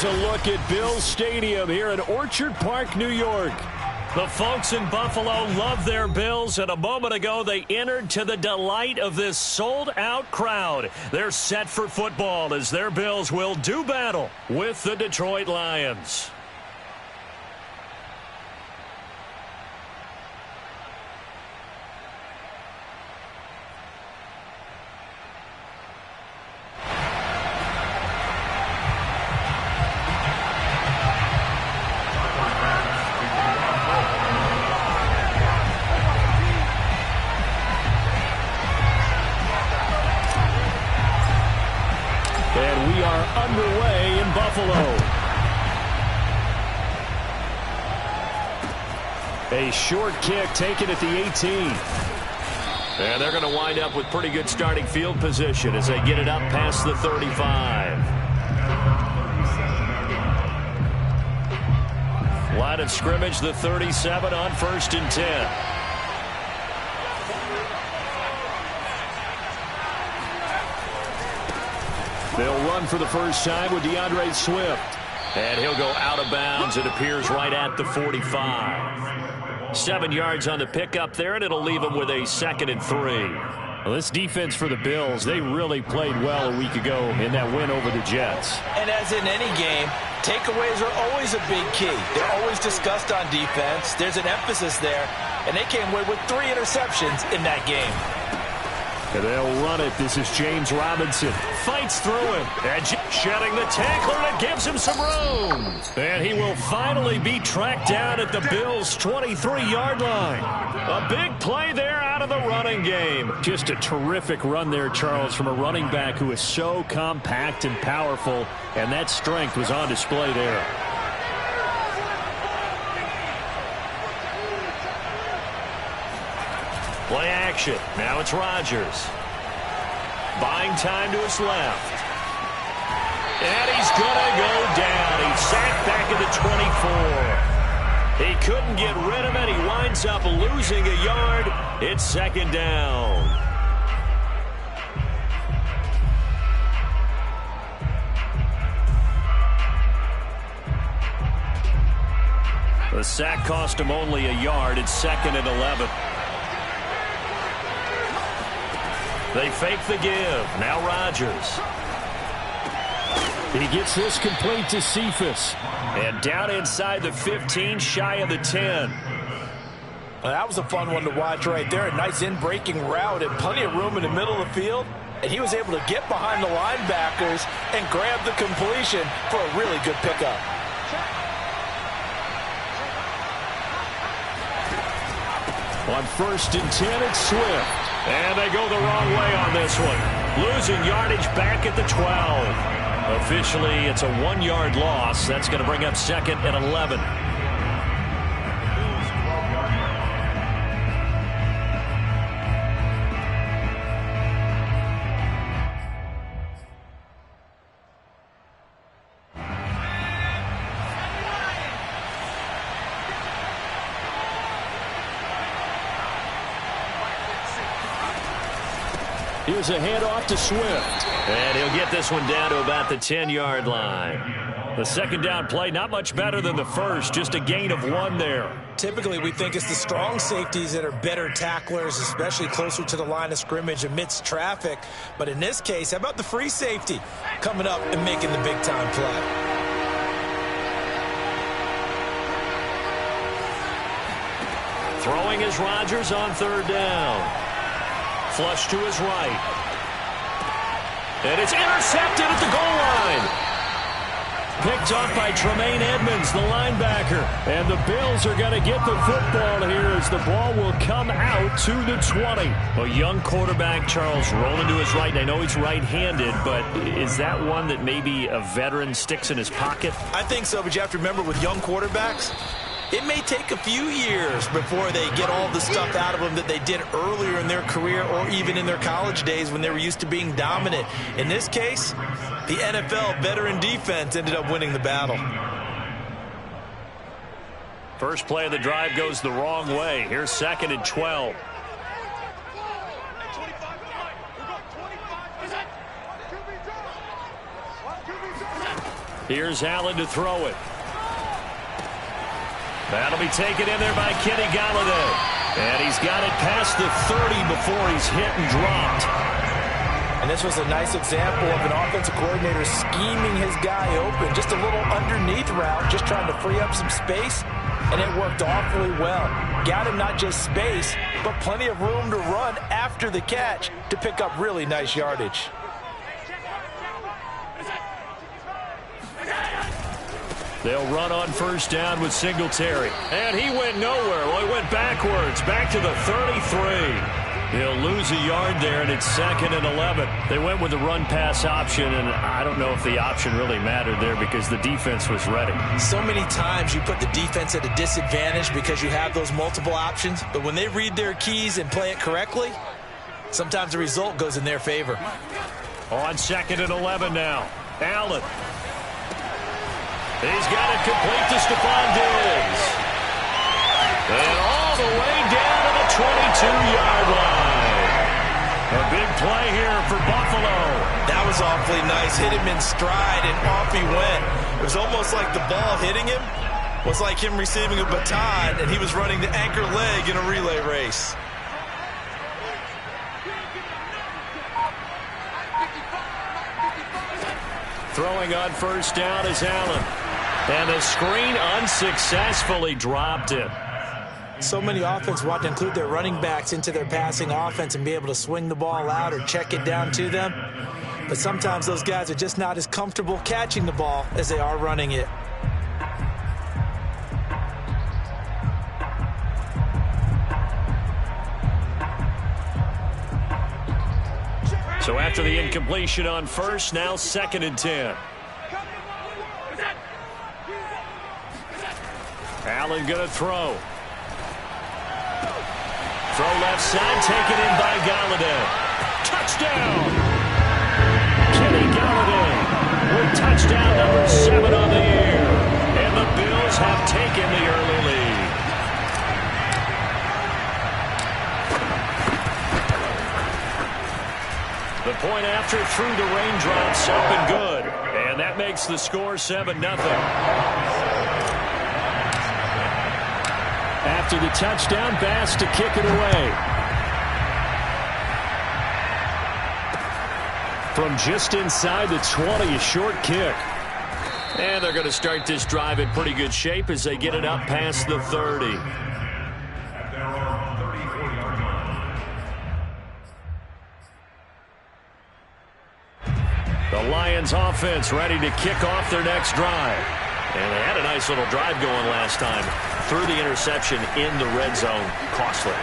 Here's a look at Bills Stadium here in Orchard Park, New York. The folks in Buffalo love their Bills, and a moment ago they entered to the delight of this sold-out crowd. They're set for football as their Bills will do battle with the Detroit Lions. Underway in Buffalo. A short kick taken at the 18. And they're going to wind up with pretty good starting field position as they get it up past the 35. Line of scrimmage, the 37 on 1st and 10. They'll run for the first time with DeAndre Swift. And he'll go out of bounds. It appears right at the 45. 7 yards on the pickup there, and it'll leave him with a 2nd and 3. Well, this defense for the Bills, they really played well a week ago in that win over the Jets. And as in any game, takeaways are always a big key. They're always discussed on defense. There's an emphasis there, and they came away with 3 interceptions in that game. And they'll run it. This is James Robinson. Fights through him. And shedding the tackler, and it gives him some room. And he will finally be tracked down at the Bills' 23-yard line. A big play there out of the running game. Just a terrific run there, Charles, from a running back who is so compact and powerful, and that strength was on display there. Play action. Now it's Rodgers. Buying time to his left. And he's going to go down. He's sacked back at the 24. He couldn't get rid of it. He winds up losing a yard. It's 2nd down. The sack cost him only a yard. It's 2nd and 11. They fake the give. Now Rodgers. He gets this complete to Cephas. And down inside the 15, shy of the 10. Well, that was a fun one to watch right there. A nice in-breaking route and plenty of room in the middle of the field. And he was able to get behind the linebackers and grab the completion for a really good pickup. On 1st and 10, it's Swift. And they go the wrong way on this one. Losing yardage back at the 12. Officially, it's a 1-yard loss. That's going to bring up 2nd and 11. Here's a handoff to Swift. And he'll get this one down to about the 10-yard line. The 2nd down play, not much better than the first, just a gain of 1 there. Typically, we think it's the strong safeties that are better tacklers, especially closer to the line of scrimmage amidst traffic. But in this case, how about the free safety coming up and making the big-time play? Throwing is Rodgers on 3rd down. Flush to his right. And it's intercepted at the goal line. Picked off by Tremaine Edmonds, the linebacker. And the Bills are going to get the football here as the ball will come out to the 20. A young quarterback, Charles, rolling to his right. And I know he's right-handed, but is that one that maybe a veteran sticks in his pocket? I think so, but you have to remember with young quarterbacks, it may take a few years before they get all the stuff out of them that they did earlier in their career or even in their college days when they were used to being dominant. In this case, the NFL veteran defense ended up winning the battle. First play of the drive goes the wrong way. Here's 2nd and 12. Here's Allen to throw it. That'll be taken in there by Kenny Golladay. And he's got it past the 30 before he's hit and dropped. And this was a nice example of an offensive coordinator scheming his guy open. Just a little underneath route, just trying to free up some space. And it worked awfully well. Got him not just space, but plenty of room to run after the catch to pick up really nice yardage. They'll run on first down with Singletary. And he went nowhere. Well, he went backwards, back to the 33. He'll lose a yard there, and it's 2nd and 11. They went with the run-pass option, and I don't know if the option really mattered there because the defense was ready. So many times you put the defense at a disadvantage because you have those multiple options, but when they read their keys and play it correctly, sometimes the result goes in their favor. On 2nd and 11 now. Allen. He's got it complete to Stephon Diggs. And all the way down to the 22-yard line. A big play here for Buffalo. That was awfully nice. Hit him in stride, and off he went. It was almost like the ball hitting him was like him receiving a baton, and he was running the anchor leg in a relay race. Throwing on first down is Allen. And the screen unsuccessfully dropped it. So many offenses want to include their running backs into their passing offense and be able to swing the ball out or check it down to them. But sometimes those guys are just not as comfortable catching the ball as they are running it. So after the incompletion on first, now 2nd and 10. Allen going to throw. Throw left side, taken in by Golladay. Touchdown! Kenny Golladay with touchdown number 7 on the year. And the Bills have taken the early lead. The point after through the raindrops up and good. And that makes the score 7-0. After the touchdown, Bass to kick it away. From just inside the 20, a short kick. And they're going to start this drive in pretty good shape as they get it up past the 30. The Lions offense ready to kick off their next drive. And they had a nice little drive going last time. Threw the interception in the red zone. Costly.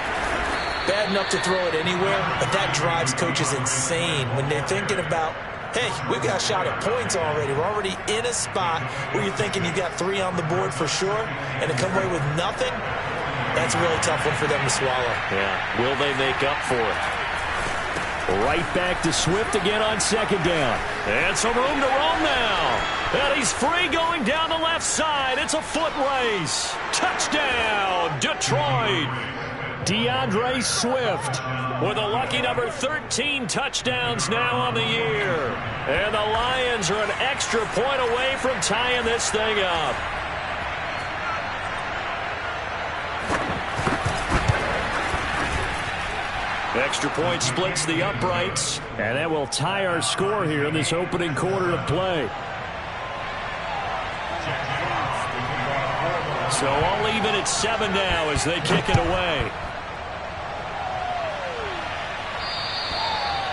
Bad enough to throw it anywhere, but that drives coaches insane when they're thinking about, hey, we've got a shot at points already. We're already in a spot where you're thinking you got 3 on the board for sure, and to come away with nothing, that's a really tough one for them to swallow. Yeah, will they make up for it? Right back to Swift again on 2nd down. And some room to roam now. And he's free going down the left side. It's a foot race. Touchdown, Detroit. DeAndre Swift with a lucky number 13 touchdowns now on the year. And the Lions are an extra point away from tying this thing up. Extra point splits the uprights, and that will tie our score here in this opening quarter of play. So all even at 7 now as they kick it away.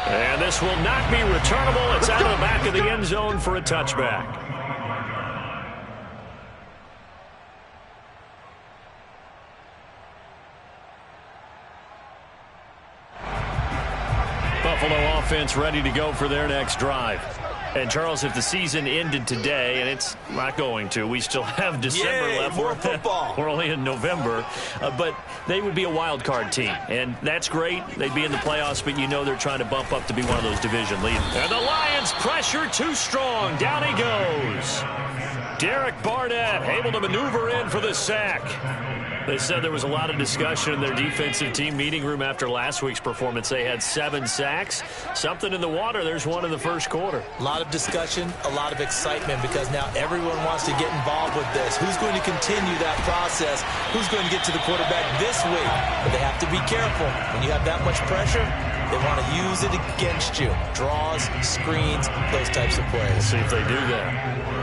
And this will not be returnable. It's out of the back of the end zone for a touchback. Buffalo offense ready to go for their next drive. And, Charles, if the season ended today, and it's not going to, we still have December left. More football. We're only in November. But they would be a wild card team. And that's great. They'd be in the playoffs, but you know they're trying to bump up to be one of those division leaders. And the Lions pressure too strong. Down he goes. Derek Barnett able to maneuver in for the sack. They said there was a lot of discussion in their defensive team meeting room after last week's performance. They had 7 sacks. Something in the water. There's one in the first quarter. A lot of discussion, a lot of excitement, because now everyone wants to get involved with this. Who's going to continue that process? Who's going to get to the quarterback this week? But they have to be careful. When you have that much pressure, they want to use it against you. Draws, screens, those types of plays. We'll see if they do that.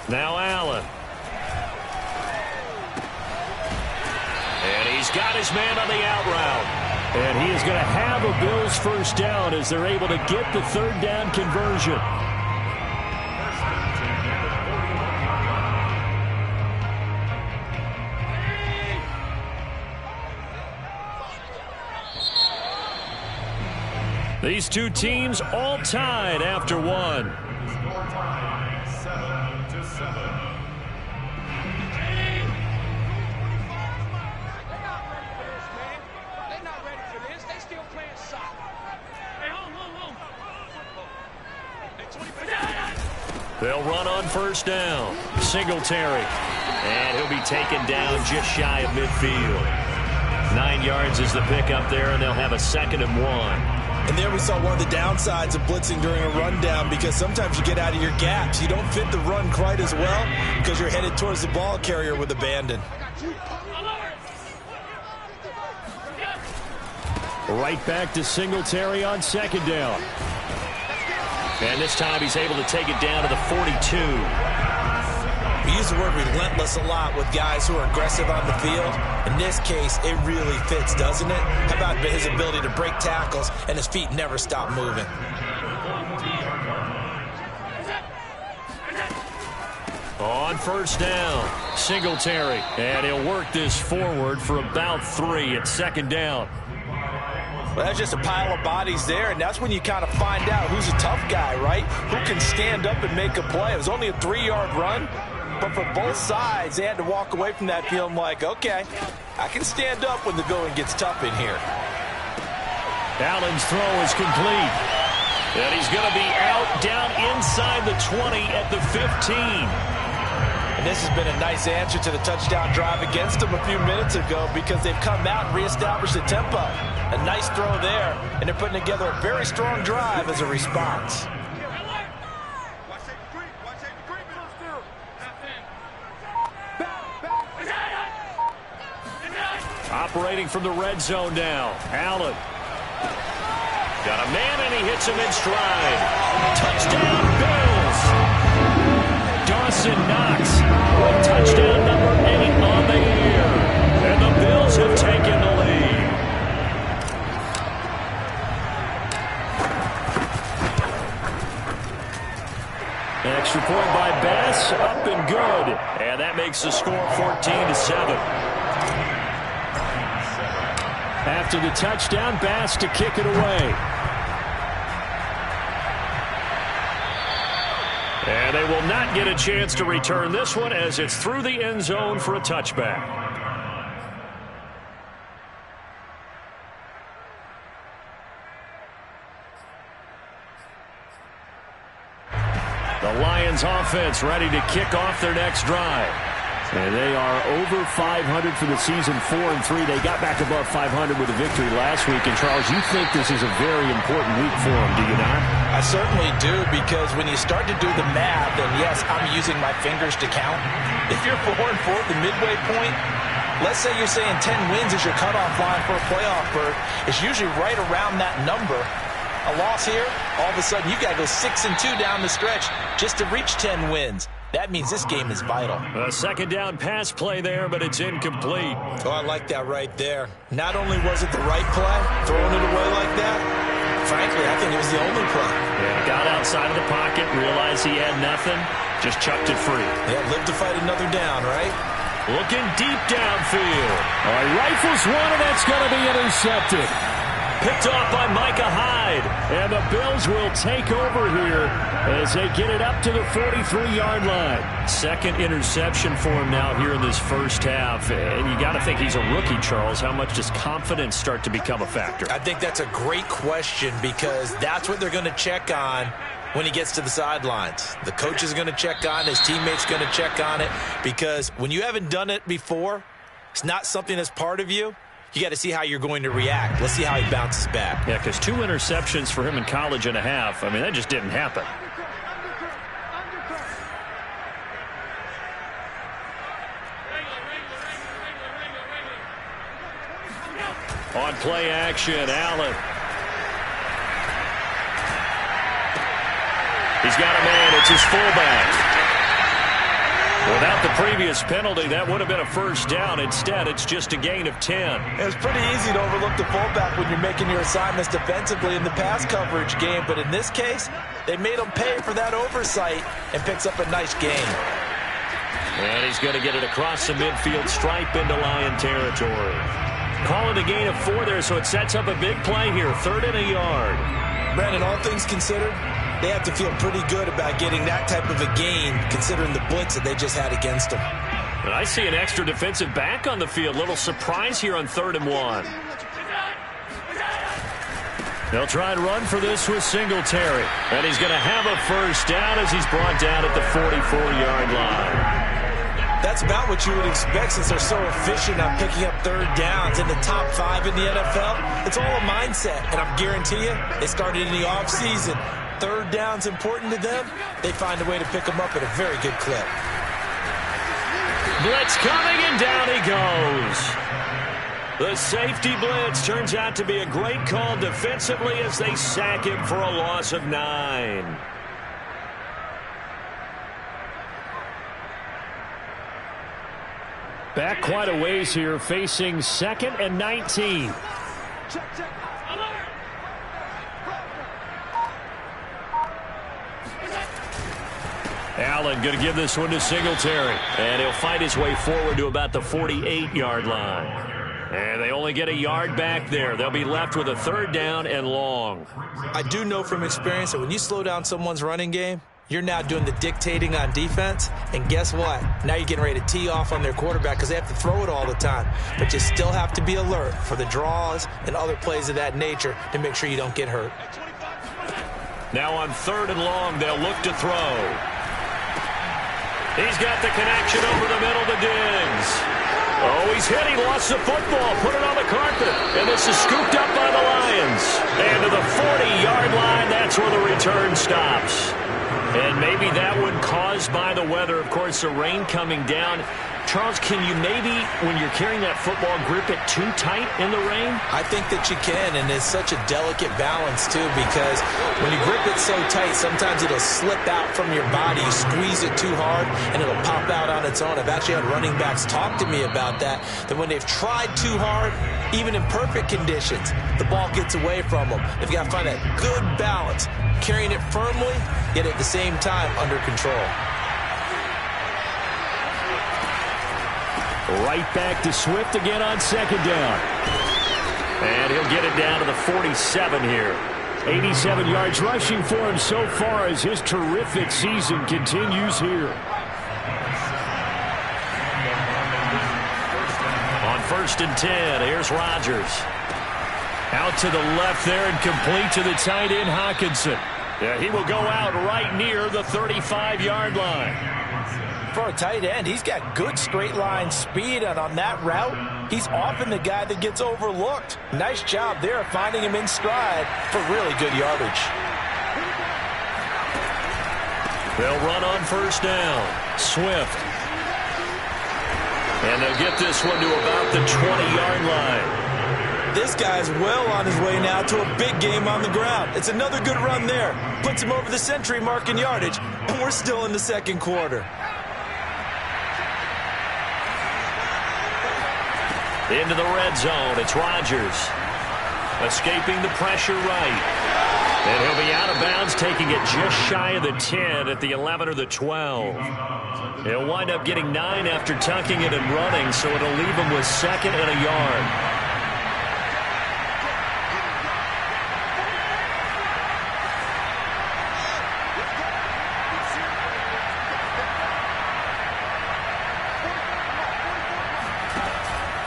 Now Allen. And he's got his man on the out route. And he is going to have a Bills first down as they're able to get the third down conversion. These two teams all tied after one. They'll run on first down. Singletary. And he'll be taken down just shy of midfield. 9 yards is the pickup there, and they'll have a 2nd and 1. And there we saw one of the downsides of blitzing during a rundown, because sometimes you get out of your gaps. You don't fit the run quite as well because you're headed towards the ball carrier with abandon. Right back to Singletary on 2nd down. And this time he's able to take it down to the 42. We use the word relentless a lot with guys who are aggressive on the field. In this case, it really fits, doesn't it? How about his ability to break tackles and his feet never stop moving? On first down, Singletary. And he'll work this forward for about 3 at 2nd down. Well, that's just a pile of bodies there, and that's when you kind of find out who's a tough guy, right? Who can stand up and make a play. It was only a 3-yard run, but for both sides, they had to walk away from that feeling like, okay, I can stand up when the going gets tough in here. Allen's throw is complete. And he's going to be out down inside the 20 at the 15. And this has been a nice answer to the touchdown drive against them a few minutes ago, because they've come out and reestablished the tempo. A nice throw there, and they're putting together a very strong drive as a response. Operating from the red zone now. Allen. Got a man, and he hits him in stride. Touchdown, Bills. Dawson Knox with touchdown number 8 on the year. And the Bills have taken the lead. An extra point by Bass, up and good. And that makes the score 14-7. After the touchdown, Bass to kick it away. And they will not get a chance to return this one as it's through the end zone for a touchback. The Lions offense ready to kick off their next drive. And they are over 500 for the season, 4-3. They got back above 500 with a victory last week. And, Charles, you think this is a very important week for them, do you not? I certainly do, because when you start to do the math, and yes, I'm using my fingers to count. If you're 4-4 at the midway point, let's say you're saying 10 wins is your cutoff line for a playoff berth. It's usually right around that number. A loss here, all of a sudden you got to go 6-2 down the stretch just to reach 10 wins. That means this game is vital. A 2nd down pass play there, but it's incomplete. Oh, I like that right there. Not only was it the right play, throwing it away like that, frankly, I think it was the only play. Yeah, got outside of the pocket, realized he had nothing, just chucked it free. Yeah, live to fight another down, right? Looking deep downfield. All right, rifles one, and that's going to be intercepted. Picked off by Micah Hyde. And the Bills will take over here as they get it up to the 43-yard line. 2nd interception for him now here in this first half. And you got to think he's a rookie, Charles. How much does confidence start to become a factor? I think that's a great question, because that's what they're going to check on when he gets to the sidelines. The coach is going to check on it. His teammates going to check on it, because when you haven't done it before, it's not something that's part of you. You got to see how you're going to react. Let's see how he bounces back. Yeah, because 2 interceptions for him in college and a half. I mean, that just didn't happen. On play action, Allen. He's got a man. It's his fullback. Without the previous penalty, that would have been a first down. Instead, it's just a gain of 10. It's pretty easy to overlook the fullback when you're making your assignments defensively in the pass coverage game. But in this case, they made him pay for that oversight and picks up a nice gain. And he's going to get it across the midfield stripe into Lion territory. Call it a gain of 4 there, so it sets up a big play here. 3rd and a yard. Brandon, all things considered, they have to feel pretty good about getting that type of a gain, considering the blitz that they just had against them. And I see an extra defensive back on the field. Little surprise here on 3rd and 1. They'll try and run for this with Singletary. And he's going to have a first down as he's brought down at the 44-yard line. That's about what you would expect, since they're so efficient on picking up 3rd downs in the top 5 in the NFL. It's all a mindset, and I guarantee you, they started in the offseason. 3rd down's important to them. They find a way to pick them up at a very good clip. Blitz coming, and down he goes. The safety blitz turns out to be a great call defensively as they sack him for a loss of 9. Back quite a ways here, facing 2nd and 19. Allen going to give this one to Singletary. And he'll fight his way forward to about the 48-yard line. And they only get a yard back there. They'll be left with a 3rd down and long. I do know from experience that when you slow down someone's running game, you're now doing the dictating on defense. And guess what? Now you're getting ready to tee off on their quarterback because they have to throw it all the time. But you still have to be alert for the draws and other plays of that nature to make sure you don't get hurt. Now on 3rd and long, they'll look to throw. He's got the connection over the middle to Diggs. Oh, he's hit. He lost the football. Put it on the carpet. And this is scooped up by the Lions. And to the 40-yard line, that's where the return stops. And maybe that one caused by the weather. Of course, the rain coming down. Charles, can you maybe, when you're carrying that football, grip it too tight in the rain? I think that you can, and it's such a delicate balance, too, because when you grip it so tight, sometimes it'll slip out from your body. You squeeze it too hard, and it'll pop out on its own. I've actually had running backs talk to me about that when they've tried too hard, even in perfect conditions, the ball gets away from them. They've got to find that good balance, carrying it firmly, yet at the same time under control. Right back to Swift again on 2nd down. And he'll get it down to the 47 here. 87 yards rushing for him so far as his terrific season continues here. On 1st and 10, here's Rodgers. Out to the left there and complete to the tight end, Hockenson. Yeah, he will go out right near the 35-yard line. For a tight end, he's got good straight line speed, and on that route, he's often the guy that gets overlooked. Nice job there finding him in stride for really good yardage. They'll run on 1st down. Swift. And they'll get this one to about the 20-yard line. This guy's well on his way now to a big game on the ground. It's another good run there. Puts him over the century mark in yardage, and we're still in the 2nd quarter. Into the red zone, it's Rodgers. Escaping the pressure right. And he'll be out of bounds, taking it just shy of the 10 at the 11 or the 12. He'll wind up getting 9 after tucking it and running, so it'll leave him with 2nd and a yard.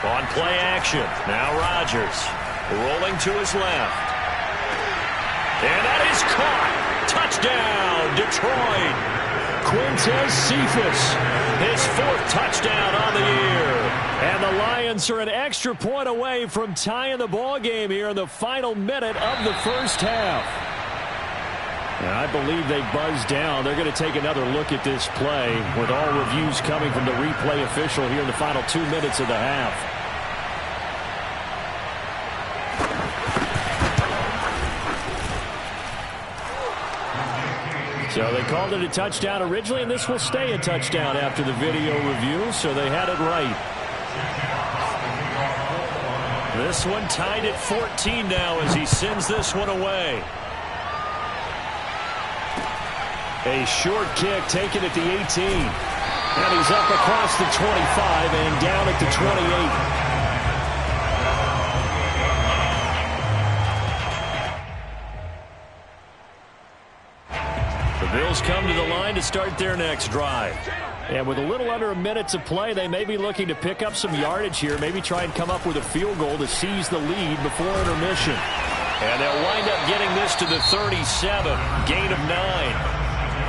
On play action, now Rodgers rolling to his left. And that is caught. touchdown, Detroit. Quintez Cephus, His 4th touchdown on the year. and the Lions are an extra point away from tying the ball game here in the final minute of the first half. And I believe they buzzed down. They're going to take another look at this play with all reviews coming from the replay official here in the final 2 minutes of the half. So they called it a touchdown originally, and this will stay a touchdown after the video review, so they had it right. This one tied at 14 now as he sends this one away. A short kick taken at the 18. And he's up across the 25 and down at the 28. The Bills come to the line to start their next drive. And with a little under a minute to play, they may be looking to pick up some yardage here, maybe try and come up with a field goal to seize the lead before intermission. And they'll wind up getting this to the 37, gain of 9.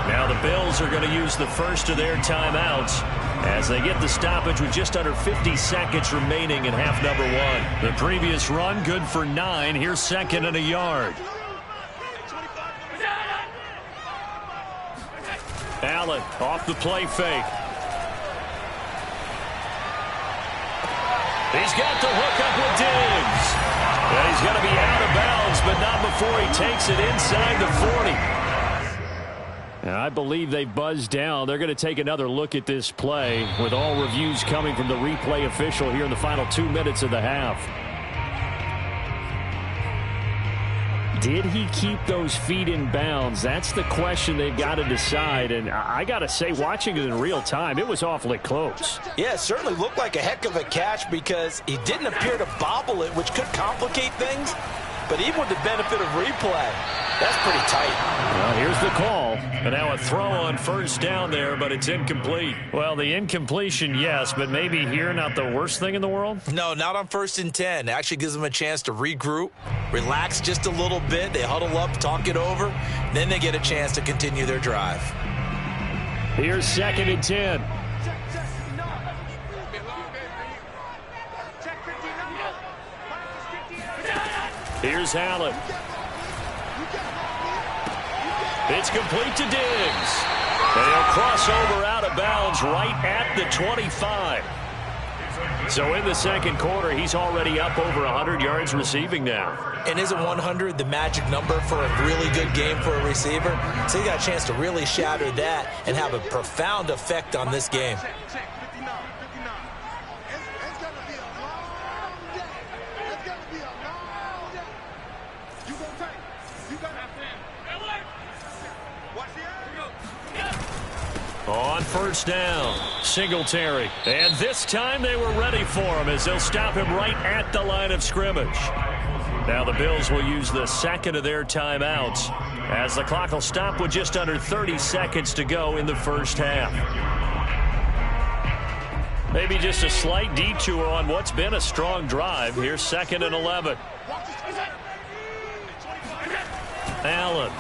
Now the Bills are going to use the first of their timeouts as they get the stoppage with just under 50 seconds remaining in half number 1. The previous run good for 9. Here's 2nd and a yard. Allen off the play fake. He's got the hook up with Diggs. And he's going to be out of bounds, but not before he takes it inside the 40. And I believe they buzzed down. They're going to take another look at this play with all reviews coming from the replay official here in the final 2 minutes of the half. Did he keep those feet in bounds? That's the question they've got to decide. And I got to say, watching it in real time, it was awfully close. Yeah, it certainly looked like a heck of a catch because he didn't appear to bobble it, which could complicate things. But even with the benefit of replay, that's pretty tight. Well, here's the call. And now a throw on first down there, but it's incomplete. Well, the incompletion, yes, but maybe here not the worst thing in the world? No, not on 1st and 10. It actually gives them a chance to regroup, relax just a little bit. They huddle up, talk it over. Then they get a chance to continue their drive. Here's 2nd and 10. Here's Allen. It's complete to Diggs. And he'll cross over out of bounds right at the 25. So in the second quarter, he's already up over 100 yards receiving now. And isn't 100 the magic number for a really good game for a receiver? So he got a chance to really shatter that and have a profound effect on this game. On first down, Singletary. And this time they were ready for him as they'll stop him right at the line of scrimmage. Now the Bills will use the 2nd of their timeouts as the clock will stop with just under 30 seconds to go in the first half. Maybe just a slight detour on what's been a strong drive. Here's 2nd and 11. Allen.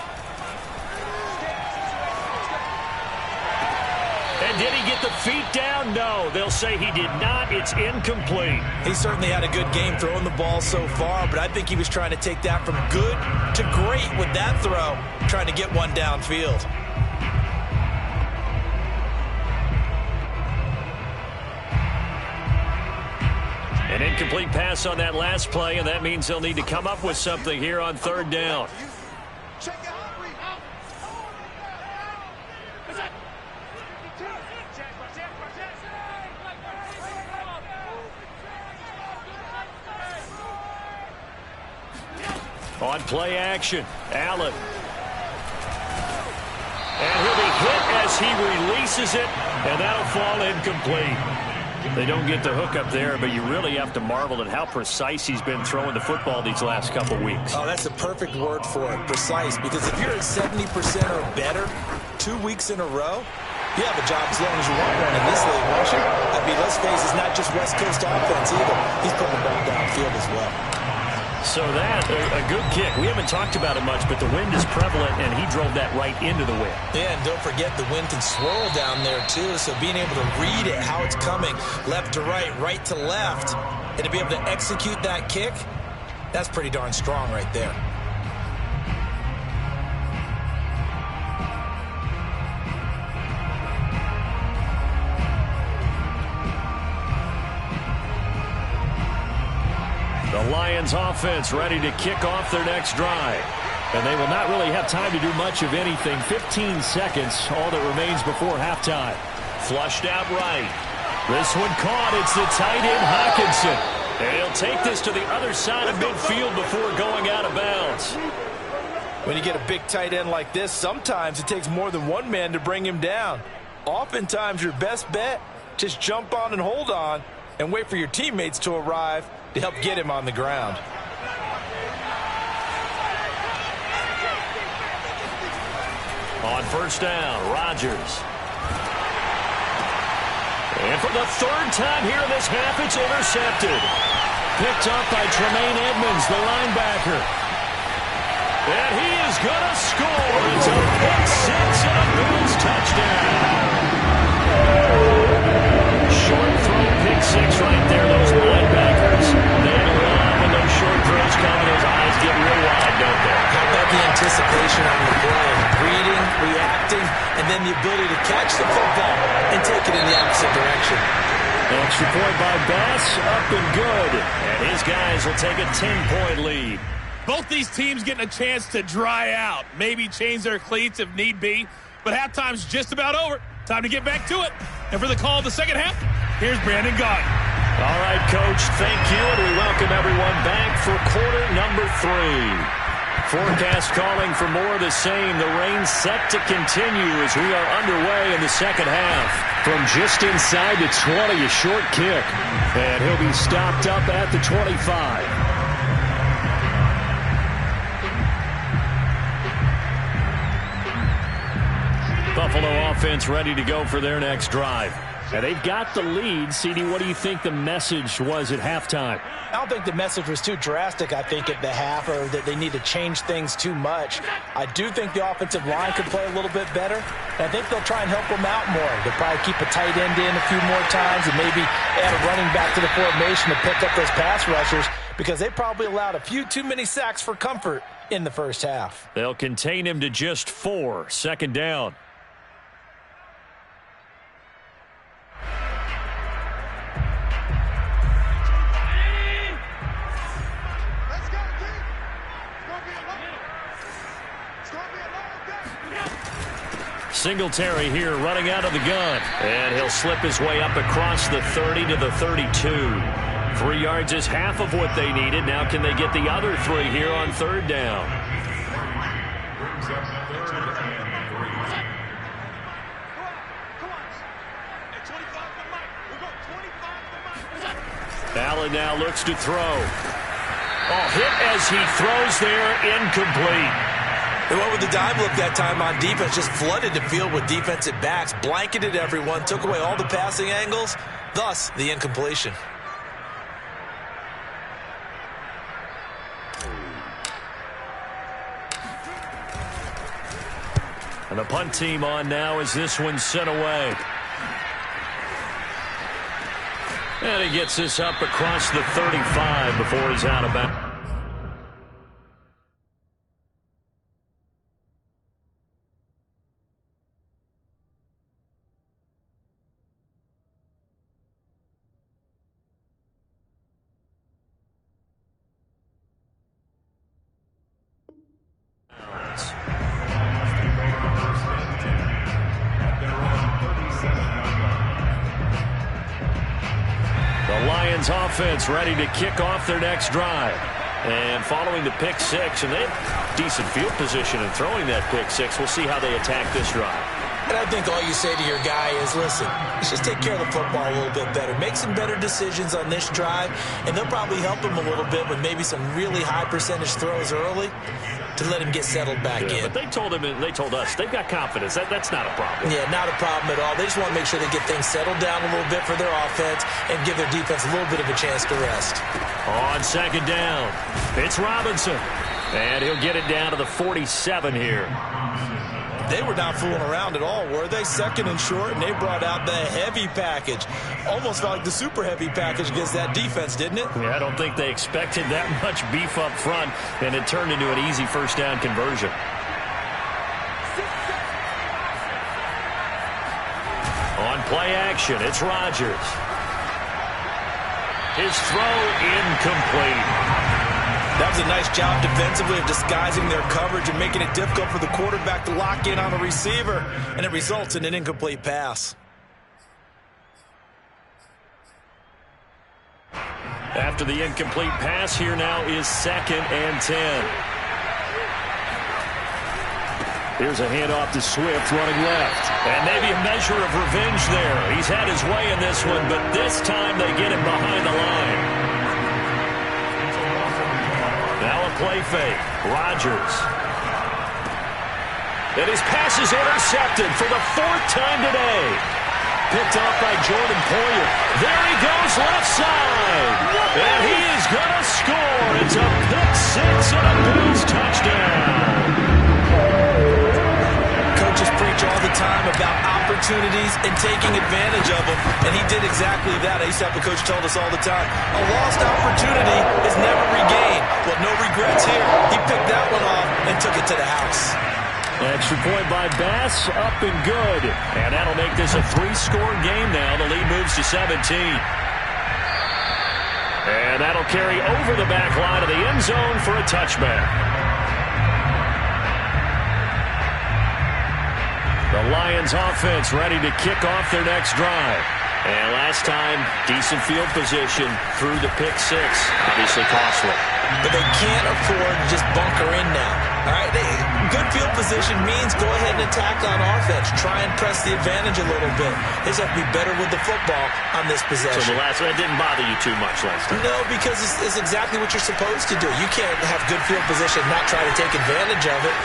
And did he get the feet down? No. They'll say he did not. It's incomplete. He certainly had a good game throwing the ball so far, but I think he was trying to take that from good to great with that throw, trying to get one downfield. An incomplete pass on that last play, and that means they'll need to come up with something here on 3rd down. On play action, Allen. And he'll be hit as he releases it, and that'll fall incomplete. They don't get the hook up there, but you really have to marvel at how precise he's been throwing the football these last couple weeks. Oh, that's the perfect word for it, precise, because if you're at 70% or better 2 weeks in a row, you have a job as long as you want one in this league, won't you? I mean, let's face it, it's not just West Coast offense either. He's putting the ball downfield as well. So that, a good kick. We haven't talked about it much, but the wind is prevalent, and he drove that right into the wind. Yeah, and don't forget the wind can swirl down there, too, so being able to read it, how it's coming, left to right to left, and to be able to execute that kick, that's pretty darn strong right there. The Lions offense ready to kick off their next drive. And they will not really have time to do much of anything. 15 seconds, all that remains before halftime. Flushed out right. This one caught. It's the tight end, Hockenson. And he'll take this to the other side of midfield before going out of bounds. When you get a big tight end like this, sometimes it takes more than one man to bring him down. Oftentimes, your best bet, just jump on and hold on and wait for your teammates to arrive to help get him on the ground. On first down, Rodgers. And for the third time here in this half, it's intercepted. Picked up by Tremaine Edmonds, the linebacker. And he is going to score. It's a pick six and a Bills touchdown. Short throw, pick six right there. Those linebackers, they love when those short throws come and those eyes get real wide, don't they? How about the anticipation on the play? Reading, reacting, and then the ability to catch the football and take it in the opposite direction. Extra point by Bass, up and good. And his guys will take a 10-point lead. Both these teams getting a chance to dry out, maybe change their cleats if need be, but halftime's just about over. Time to get back to it. And for the call of the second half, here's Brandon Gaudin. All right, Coach, thank you, and we welcome everyone back for quarter number 3. Forecast calling for more of the same. The rain set to continue as we are underway in the second half. From just inside the 20, a short kick. And he'll be stopped up at the 25. Buffalo offense ready to go for their next drive. And they've got the lead. CD, what do you think the message was at halftime? I don't think the message was too drastic, I think, at the half, or that they need to change things too much. I do think the offensive line could play a little bit better. And I think they'll try and help them out more. They'll probably keep a tight end in a few more times and maybe add a running back to the formation to pick up those pass rushers, because they probably allowed a few too many sacks for comfort in the first half. They'll contain him to just 4. Second down. Singletary here running out of the gun. And he'll slip his way up across the 30 to the 32. 3 yards is half of what they needed. Now can they get the other 3 here on third down? Allen now looks to throw. Oh, hit as he throws there, incomplete. And what would the dime look that time on defense? Just flooded the field with defensive backs, blanketed everyone, took away all the passing angles, thus the incompletion. And the punt team on now as this one's sent away. And he gets this up across the 35 before he's out of bounds. Offense ready to kick off their next drive. And following the pick six, and they have decent field position in throwing that pick six. We'll see how they attack this drive. And I think all you say to your guy is, listen, let's just take care of the football a little bit better. Make some better decisions on this drive, and they'll probably help him a little bit with maybe some really high percentage throws early to let him get settled back in. But they told us they've got confidence. That's not a problem. Yeah, not a problem at all. They just want to make sure they get things settled down a little bit for their offense and give their defense a little bit of a chance to rest. On second down, it's Robinson. And he'll get it down to the 47 here. They were not fooling around at all, were they? Second and short, and they brought out the heavy package. Almost felt like the super heavy package against that defense, didn't it? Yeah, I don't think they expected that much beef up front, and it turned into an easy first down conversion. On play action, it's Rodgers. His throw incomplete. That was a nice job defensively of disguising their coverage and making it difficult for the quarterback to lock in on a receiver, and it results in an incomplete pass. After the incomplete pass, here now is 2nd and 10. Here's a handoff to Swift running left. And maybe a measure of revenge there. He's had his way in this one, but this time they get him behind the line. Now a play fake. Rodgers. And his pass is intercepted for the 4th time today. Picked off by Jordan Poyer. There he goes left side. And he is going to score. It's a pick six and a Bills touchdown. Coaches preach all the time about opportunities and taking advantage of them, and he did exactly that. I used to have a coach tell us all the time, a lost opportunity is never regained. Well, no regrets here. He picked that one off and took it to the house. Extra point by Bass, up and good. And that'll make this a 3-score game now. The lead moves to 17. And that'll carry over the back line of the end zone for a touchback. The Lions offense ready to kick off their next drive. And last time, decent field position through the pick six. Obviously costly. But they can't afford to just bunker in now. All right, good field position means go ahead and attack on offense. Try and press the advantage a little bit. They just have to be better with the football on this possession. So the last one didn't bother you too much last time? No, because it's exactly what you're supposed to do. You can't have good field position and not try to take advantage of it.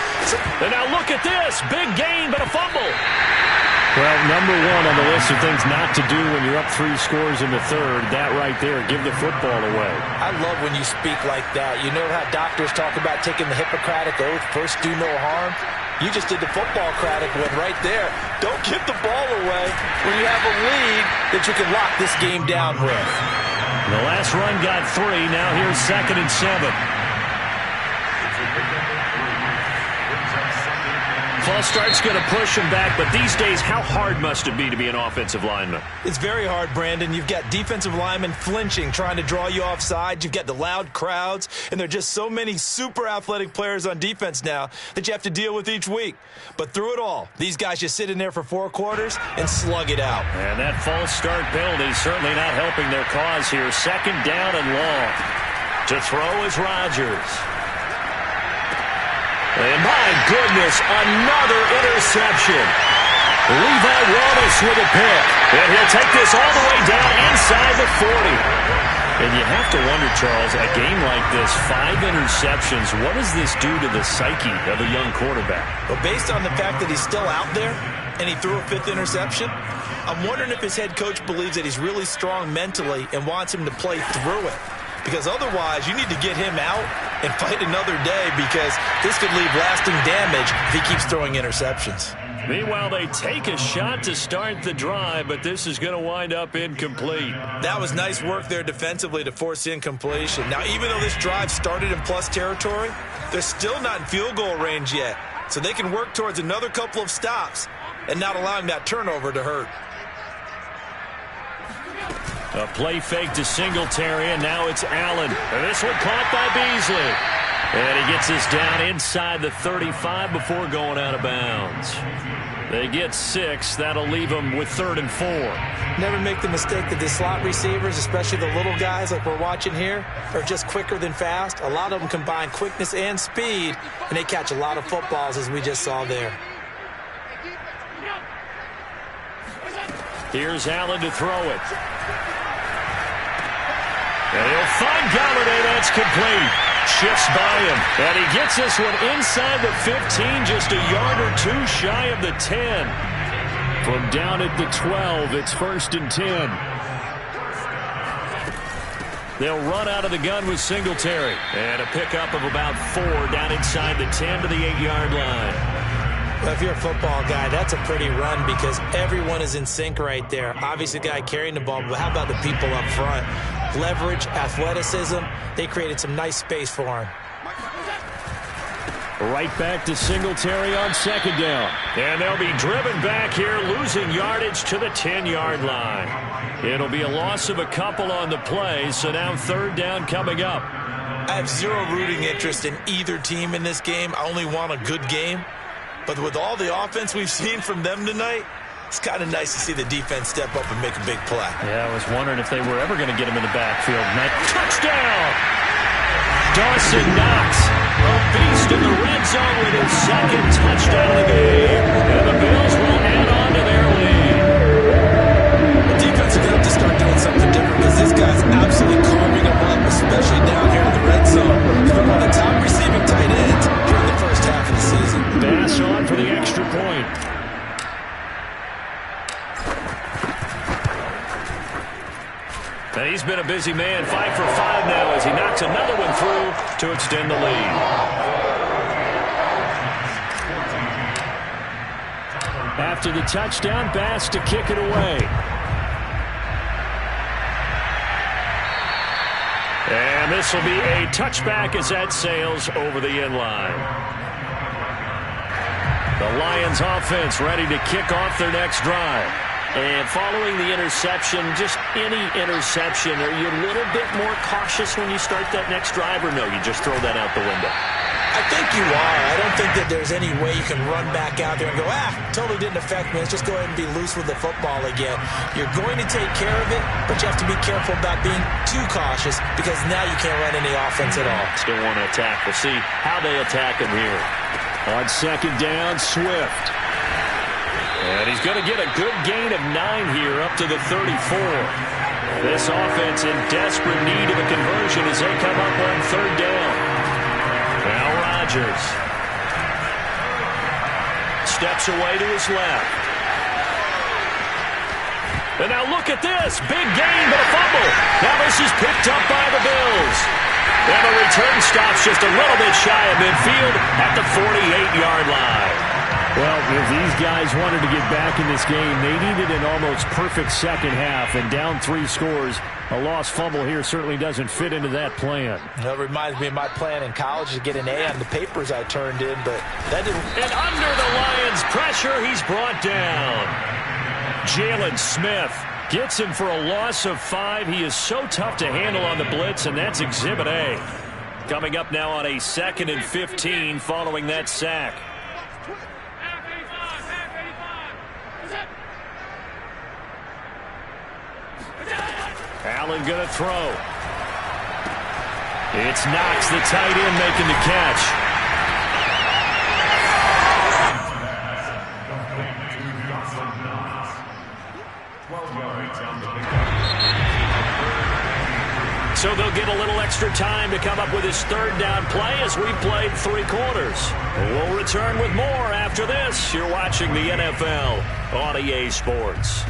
And now look at this. Big gain, but a fumble. Well, number one on the list of things not to do when you're up 3 scores in the third, that right there, give the football away. I love when you speak like that. You know how doctors talk about taking the Hippocratic Oath, first do no harm? You just did the football-cratic one right there. Don't give the ball away when you have a lead that you can lock this game down with. The last run got 3. Now here's 2nd and 7. False start's going to push him back, but these days, how hard must it be to be an offensive lineman? It's very hard, Brandon. You've got defensive linemen flinching, trying to draw you off sides. You've got the loud crowds, and there are just so many super athletic players on defense now that you have to deal with each week. But through it all, these guys just sit in there for 4 quarters and slug it out. And that false start penalty certainly not helping their cause here. 2nd down and long. To throw is Rodgers. And my goodness, another interception. Levi Wallace with a pick. And he'll take this all the way down inside the 40. And you have to wonder, Charles, a game like this, 5 interceptions, what does this do to the psyche of a young quarterback? Well, based on the fact that he's still out there and he threw a 5th interception, I'm wondering if his head coach believes that he's really strong mentally and wants him to play through it. Because otherwise, you need to get him out and fight another day, because this could leave lasting damage if he keeps throwing interceptions. Meanwhile, they take a shot to start the drive, but this is going to wind up incomplete. That was nice work there defensively to force incompletion. Now, even though this drive started in plus territory, they're still not in field goal range yet. So they can work towards another couple of stops and not allowing that turnover to hurt. A play fake to Singletary, and now it's Allen. And this one caught by Beasley. And he gets this down inside the 35 before going out of bounds. They get 6. That'll leave them with 3rd and 4. Never make the mistake that the slot receivers, especially the little guys like we're watching here, are just quicker than fast. A lot of them combine quickness and speed, and they catch a lot of footballs, as we just saw there. Here's Allen to throw it. And he'll find Galladay. That's complete. Shifts by him. And he gets this one inside the 15, just a yard or two shy of the 10. From down at the 12, it's 1st and 10. They'll run out of the gun with Singletary. And a pickup of about 4 down inside the 10 to the 8-yard line. Well, if you're a football guy, that's a pretty run because everyone is in sync right there. Obviously, the guy carrying the ball, but how about the people up front? Leverage, athleticism, they created some nice space for him. Right back to Singletary on 2nd down. And they'll be driven back here, losing yardage to the 10-yard line. It'll be a loss of a couple on the play, so now 3rd down coming up. I have zero rooting interest in either team in this game. I only want a good game. But with all the offense we've seen from them tonight, it's kind of nice to see the defense step up and make a big play. Yeah, I was wondering if they were ever going to get him in the backfield. Touchdown! Dawson Knox, a beast in the red zone with his 2nd touchdown of the game. And the Bills will add on to their lead. The defense is going to have to start doing something different because this guy's absolutely carving them up, especially down here in the red zone. He's been one of the top receiving tight ends here in the first half of the season. Bass on for the extra point. And he's been a busy man, 5 for 5 now as he knocks another one through to extend the lead. After the touchdown, Bass to kick it away. And this will be a touchback as that sails over the end line. The Lions offense ready to kick off their next drive. And following the interception, just any interception, are you a little bit more cautious when you start that next drive, or no, you just throw that out the window? I think you are. I don't think that there's any way you can run back out there and go, totally didn't affect me. Let's just go ahead and be loose with the football again. You're going to take care of it, but you have to be careful about being too cautious because now you can't run any offense at all. Still want to attack. We'll see how they attack him here. On 2nd down, Swift. And he's going to get a good gain of 9 here up to the 34. This offense in desperate need of a conversion as they come up on 3rd down. Now Rodgers steps away to his left. And now look at this. Big gain, but a fumble. Now this is picked up by the Bills. And the return stops just a little bit shy of midfield at the 48-yard line. Well, if these guys wanted to get back in this game, they needed an almost perfect second half, and down 3 scores. A lost fumble here certainly doesn't fit into that plan. That reminds me of my plan in college to get an A on the papers I turned in, but that didn't. And under the Lions' pressure, he's brought down. Jalen Smith gets him for a loss of 5. He is so tough to handle on the blitz, and that's Exhibit A. Coming up now on a 2nd and 15 following that sack. Allen going to throw. It's Knox, the tight end, making the catch. So they'll get a little extra time to come up with his 3rd down play as we played 3 quarters. We'll return with more after this. You're watching the NFL on EA Sports.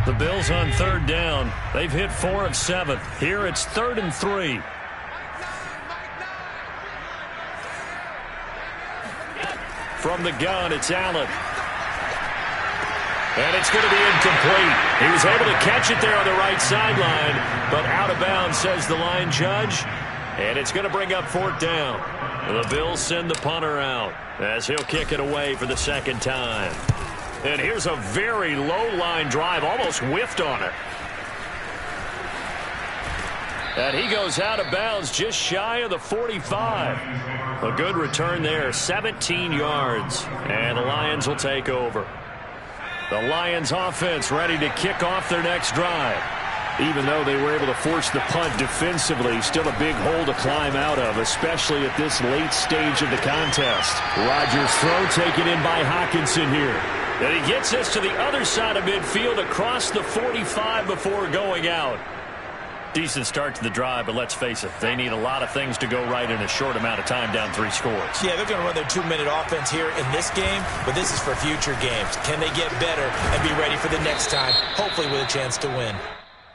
The Bills on 3rd down. They've hit 4 of 7. Here it's 3rd and 3. From the gun, it's Allen. And it's going to be incomplete. He was able to catch it there on the right sideline, but out of bounds, says the line judge. And it's going to bring up 4th down. The Bills send the punter out as he'll kick it away for the 2nd time. And here's a very low-line drive, almost whiffed on it. And he goes out of bounds just shy of the 45. A good return there, 17 yards. And the Lions will take over. The Lions offense ready to kick off their next drive. Even though they were able to force the punt defensively, still a big hole to climb out of, especially at this late stage of the contest. Rodgers' throw taken in by Hockenson here. And he gets this to the other side of midfield across the 45 before going out. Decent start to the drive, but let's face it, they need a lot of things to go right in a short amount of time, down 3 scores. Yeah, they're going to run their 2-minute offense here in this game, but this is for future games. Can they get better and be ready for the next time, hopefully with a chance to win?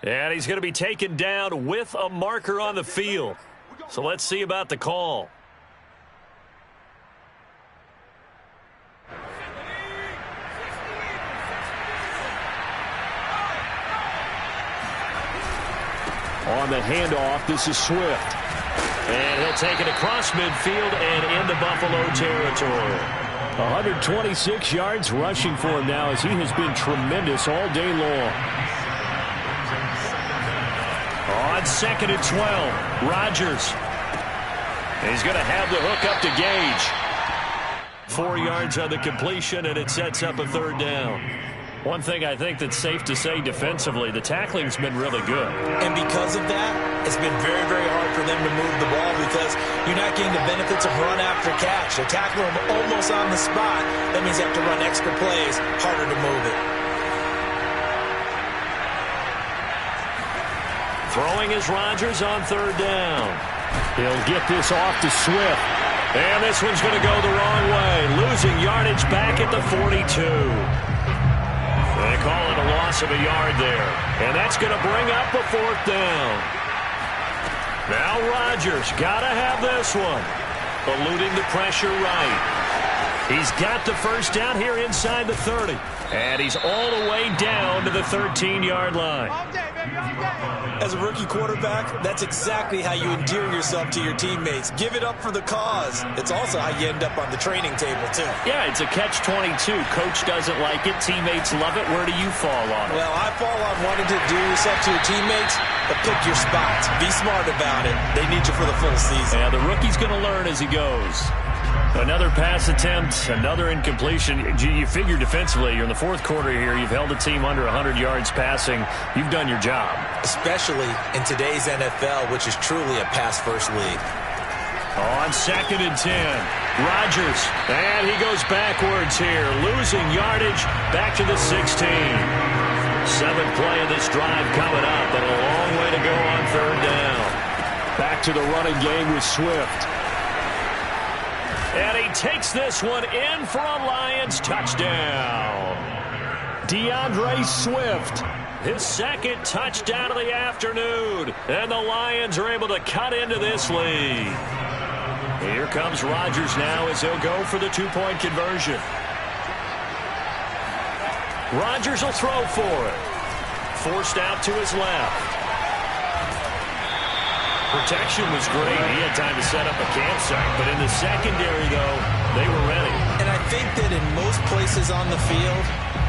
And he's going to be taken down with a marker on the field. So let's see about the call. On the handoff, this is Swift. And he'll take it across midfield and into Buffalo territory. 126 yards rushing for him now as he has been tremendous all day long. On 2nd and 12, Rodgers. He's going to have the hook up to Gage. 4 yards on the completion, and it sets up a 3rd down. One thing I think that's safe to say defensively, the tackling's been really good. And because of that, it's been very, very hard for them to move the ball because you're not getting the benefits of run after catch. They tackle them almost on the spot. That means you have to run extra plays, harder to move it. Throwing is Rodgers on 3rd down. He'll get this off to Swift. And this one's going to go the wrong way. Losing yardage back at the 42. They call it a loss of a yard there. And that's going to bring up a 4th down. Now Rodgers got to have this one. Eluding the pressure right. He's got the 1st down here inside the 30. And he's all the way down to the 13-yard line. As a rookie quarterback, that's exactly how you endear yourself to your teammates. Give it up for the cause. It's also how you end up on the training table, too. Yeah, it's a catch-22. Coach doesn't like it. Teammates love it. Where do you fall on it? Well, I fall on wanting to endear yourself to your teammates, but pick your spots. Be smart about it. They need you for the full season. Yeah, the rookie's going to learn as he goes. Another pass attempt, another incompletion. You figure defensively, you're in the 4th quarter here. You've held a team under 100 yards passing. You've done your job. Especially in today's NFL, which is truly a pass-first league. On 2nd and 10, Rodgers, and he goes backwards here, losing yardage back to the 16. 7th play of this drive coming up, but a long way to go on 3rd down. Back to the running game with Swift. And he takes this one in for a Lions touchdown. DeAndre Swift, his 2nd touchdown of the afternoon. And the Lions are able to cut into this lead. Here comes Rodgers now as he'll go for the 2-point conversion. Rodgers will throw for it. Forced out to his left. Protection was great. He had time to set up a campsite. But in the secondary, though, they were ready. And I think that in most places on the field,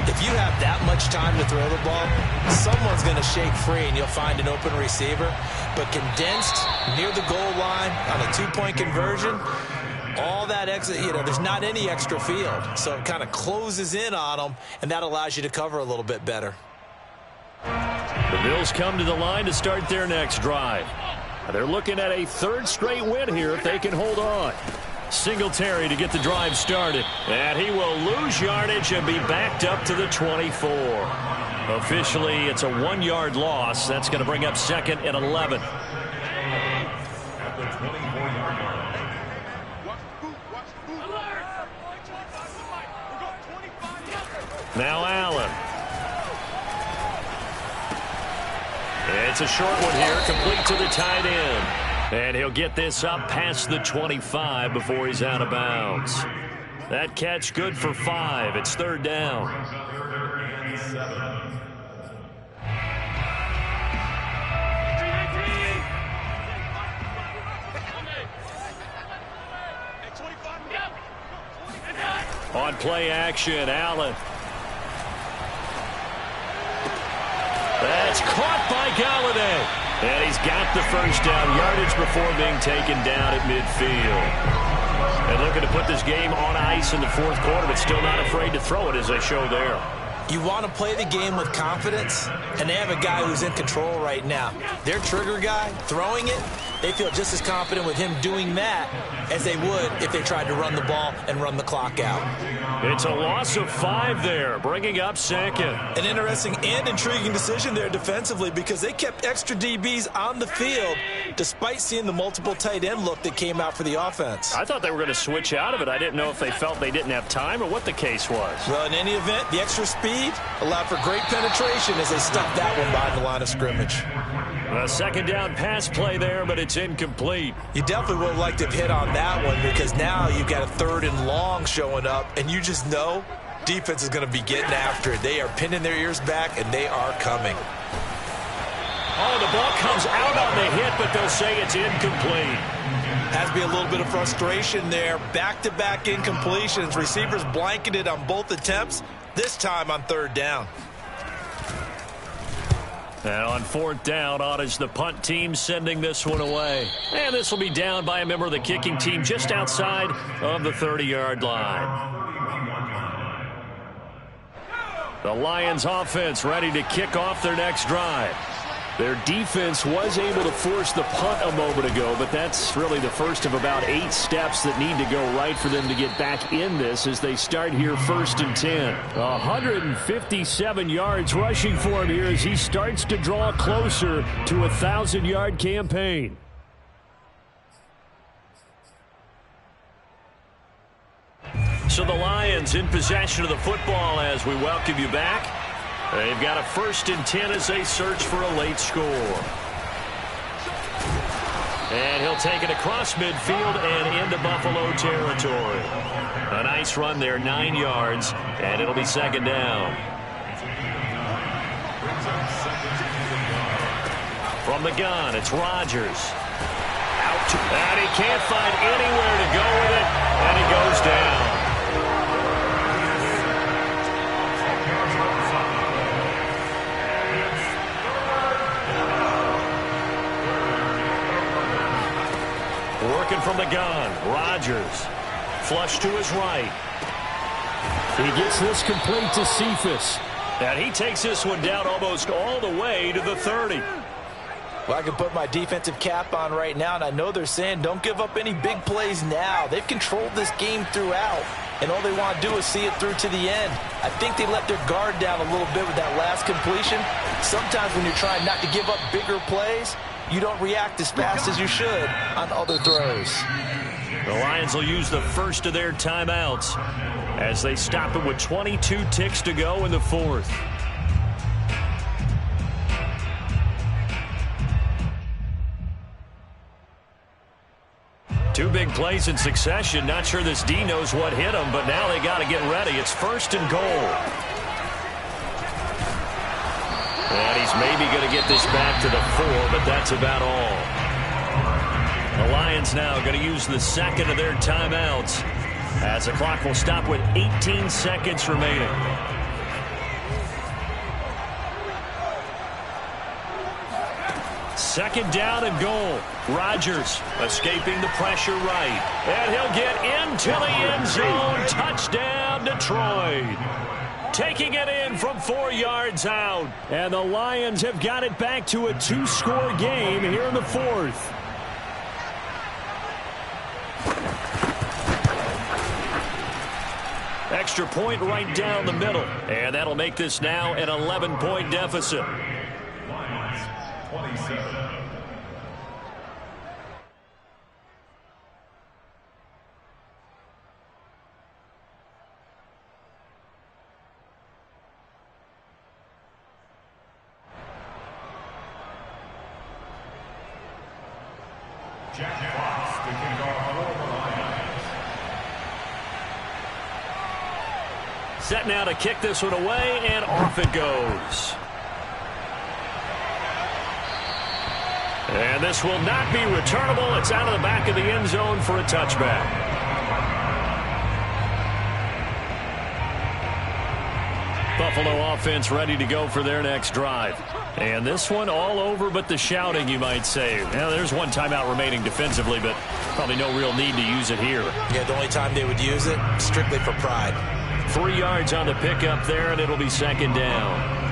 if you have that much time to throw the ball, someone's going to shake free and you'll find an open receiver. But condensed near the goal line on a 2-point conversion, all that extra, there's not any extra field. So it kind of closes in on them, and that allows you to cover a little bit better. The Bills come to the line to start their next drive. They're looking at a 3rd straight win here if they can hold on. Singletary to get the drive started. And he will lose yardage and be backed up to the 24. Officially, it's a 1-yard loss. That's going to bring up 2nd and 11. Now Allen. It's a short one here, complete to the tight end. And he'll get this up past the 25 before he's out of bounds. That catch good for 5. It's 3rd down. On play action, Allen. That's caught by Galladay. And he's got the 1st down, yardage before being taken down at midfield. And looking to put this game on ice in the 4th quarter, but still not afraid to throw it as they show there. You want to play the game with confidence, and they have a guy who's in control right now. Their trigger guy, throwing it, they feel just as confident with him doing that as they would if they tried to run the ball and run the clock out. It's a loss of 5 there, bringing up second. An interesting and intriguing decision there defensively because they kept extra DBs on the field despite seeing the multiple tight end look that came out for the offense. I thought they were going to switch out of it. I didn't know if they felt they didn't have time or what the case was. Well, in any event, the extra speed allowed for great penetration as they stuffed that one behind the line of scrimmage. A second down pass play there, but it's incomplete. You definitely would have liked to have hit on that one because now you've got a 3rd and long showing up, and you just know defense is going to be getting after it. They are pinning their ears back, and they are coming. Oh, the ball comes out on the hit, but they'll say it's incomplete. Has to be a little bit of frustration there. Back-to-back incompletions. Receivers blanketed on both attempts, this time on 3rd down. And on 4th down, on is the punt team sending this one away. And this will be down by a member of the kicking team just outside of the 30-yard line. The Lions offense ready to kick off their next drive. Their defense was able to force the punt a moment ago, but that's really the first of about 8 steps that need to go right for them to get back in this as they start here 1st and 10. 157 yards rushing for him here as he starts to draw closer to a 1,000-yard campaign. So the Lions in possession of the football as we welcome you back. They've got a 1st and 10 as they search for a late score. And he'll take it across midfield and into Buffalo territory. A nice run there, 9 yards, and it'll be 2nd down. From the gun, it's Rodgers. Out to, and he can't find anywhere to go with it, and he goes down. Working from the gun, Rodgers. Flush to his right. He gets this complete to Cephas. And he takes this one down almost all the way to the 30. Well, I can put my defensive cap on right now, and I know they're saying don't give up any big plays now. They've controlled this game throughout, and all they want to do is see it through to the end. I think they let their guard down a little bit with that last completion. Sometimes when you're trying not to give up bigger plays, you don't react as fast as you should on other throws. The Lions will use the first of their timeouts as they stop it with 22 ticks to go in the 4th. Two big plays in succession. Not sure this D knows what hit him, but now they got to get ready. It's 1st and goal. And he's maybe going to get this back to the 4, but that's about all. The Lions now going to use the 2nd of their timeouts as the clock will stop with 18 seconds remaining. Second down and goal. Rodgers escaping the pressure right. And he'll get into the end zone. Touchdown, Detroit. Taking it in from 4 yards out. And the Lions have got it back to a 2-score game here in the 4th. Extra point right down the middle. And that'll make this now an 11-point deficit. Lions, 27. Jack Fox to kick off for the Lions. Set now to kick this one away, and off it goes. And this will not be returnable. It's out of the back of the end zone for a touchback. Buffalo offense ready to go for their next drive. And this one all over but the shouting, you might say. Now, there's one timeout remaining defensively, but probably no real need to use it here. Yeah, the only time they would use it, strictly for pride. 3 yards on the pickup there, and it'll be second down.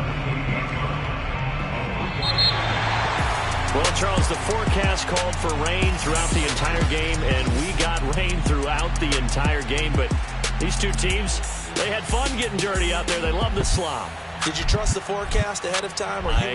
Well, Charles, the forecast called for rain throughout the entire game, and we got rain throughout the entire game. But these two teams, they had fun getting dirty out there. They love the slop. Did you trust the forecast ahead of time? Or